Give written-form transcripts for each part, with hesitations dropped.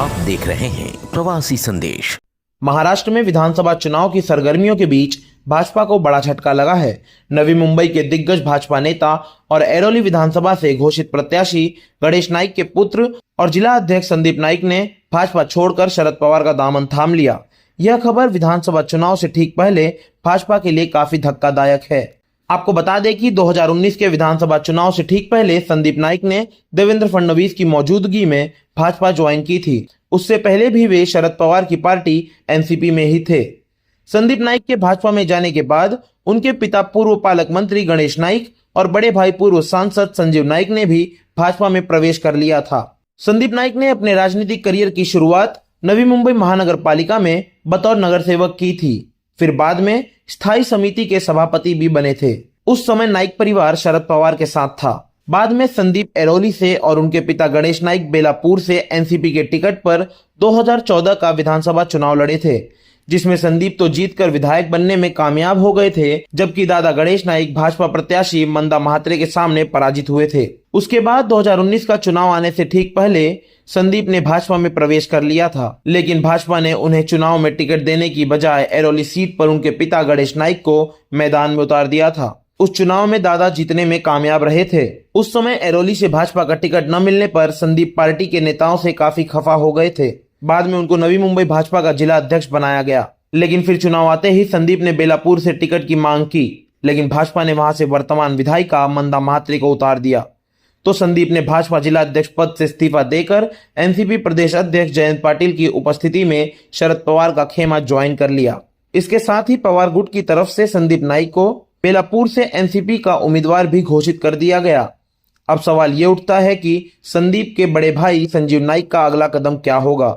आप देख रहे हैं प्रवासी संदेश। महाराष्ट्र में विधानसभा चुनाव की सरगर्मियों के बीच भाजपा को बड़ा झटका लगा है। नवी मुंबई के दिग्गज भाजपा नेता और ऐरोली विधानसभा से घोषित प्रत्याशी गणेश नाईक के पुत्र और जिला अध्यक्ष संदीप नाईक ने भाजपा छोड़कर शरद पवार का दामन थाम लिया। यह खबर विधानसभा चुनाव से ठीक पहले भाजपा के लिए काफी धक्कादायक है। आपको बता दें कि 2019 के विधानसभा चुनाव से ठीक पहले संदीप नाईक ने देवेंद्र फडणवीस की मौजूदगी में भाजपा ज्वाइन की थी। उससे पहले भी वे शरद पवार की पार्टी एनसीपी में ही थे। संदीप नाईक के भाजपा में जाने के बाद उनके पिता पूर्व पालक मंत्री गणेश नाईक और बड़े भाई पूर्व सांसद संजीव नाईक ने भी भाजपा में प्रवेश कर लिया था। संदीप नाईक ने अपने राजनीतिक करियर की शुरुआत नवी मुंबई महानगर पालिका में बतौर नगर सेवक की थी। फिर बाद में स्थायी समिति के सभापति भी बने थे। उस समय नाईक परिवार शरद पवार के साथ था। बाद में संदीप ऐरोली से और उनके पिता गणेश नाईक बेलापुर से एनसीपी के टिकट पर 2014 का विधानसभा चुनाव लड़े थे, जिसमें संदीप तो जीतकर विधायक बनने में कामयाब हो गए थे, जबकि दादा गणेश नाईक भाजपा प्रत्याशी मंदा महात्रे के सामने पराजित हुए थे। उसके बाद 2019 का चुनाव आने से ठीक पहले संदीप ने भाजपा में प्रवेश कर लिया था, लेकिन भाजपा ने उन्हें चुनाव में टिकट देने की बजाय ऐरोली सीट पर उनके पिता गणेश नाईक को मैदान में उतार दिया था। उस चुनाव में दादा जीतने में कामयाब रहे थे। उस समय ऐरोली से भाजपा का टिकट न मिलने पर संदीप पार्टी के नेताओं से काफी खफा हो गए थे। बाद में उनको नवी मुंबई भाजपा का जिला अध्यक्ष बनाया गया, लेकिन फिर चुनाव आते ही संदीप ने बेलापुर से टिकट की मांग की, लेकिन भाजपा ने वहां से वर्तमान विधायिका मंदा महात्रे को उतार दिया। तो संदीप ने भाजपा जिला अध्यक्ष पद से इस्तीफा देकर एनसीपी प्रदेश अध्यक्ष जयंत पाटिल की उपस्थिति में शरद पवार का खेमा ज्वाइन कर लिया। इसके साथ ही पवार गुट की तरफ से संदीप नाईक को बेलापुर से एनसीपी का उम्मीदवार भी घोषित कर दिया गया। अब सवाल ये उठता है कि संदीप के बड़े भाई संजीव नाईक का अगला कदम क्या होगा।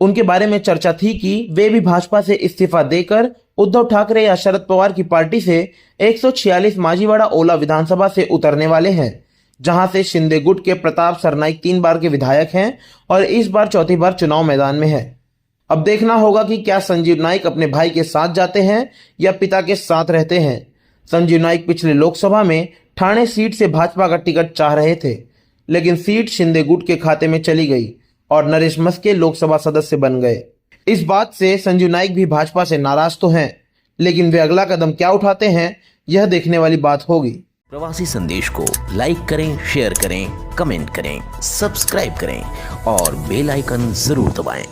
उनके बारे में चर्चा थी कि वे भी भाजपा से इस्तीफा देकर उद्धव ठाकरे या शरद पवार की पार्टी से 146 माजीवाड़ा ओला विधानसभा से उतरने वाले हैं, जहां से शिंदे गुट के प्रताप सरनाईक 3 बार के विधायक हैं और इस बार चौथी बार चुनाव मैदान में है। अब देखना होगा कि क्या संजीव नाईक अपने भाई के साथ जाते हैं या पिता के साथ रहते हैं। संजीव नाईक पिछले लोकसभा में ठाणे सीट से भाजपा का टिकट चाह रहे थे, लेकिन सीट शिंदे गुट के खाते में चली गई और नरेश मस्के लोकसभा सदस्य बन गए। इस बात से संजीव नाईक भी भाजपा से नाराज तो हैं, लेकिन वे अगला कदम क्या उठाते हैं, यह देखने वाली बात होगी। प्रवासी संदेश को लाइक करें, शेयर करें, कमेंट करें, सब्सक्राइब करें और बेल आइकन जरूर दबाएं।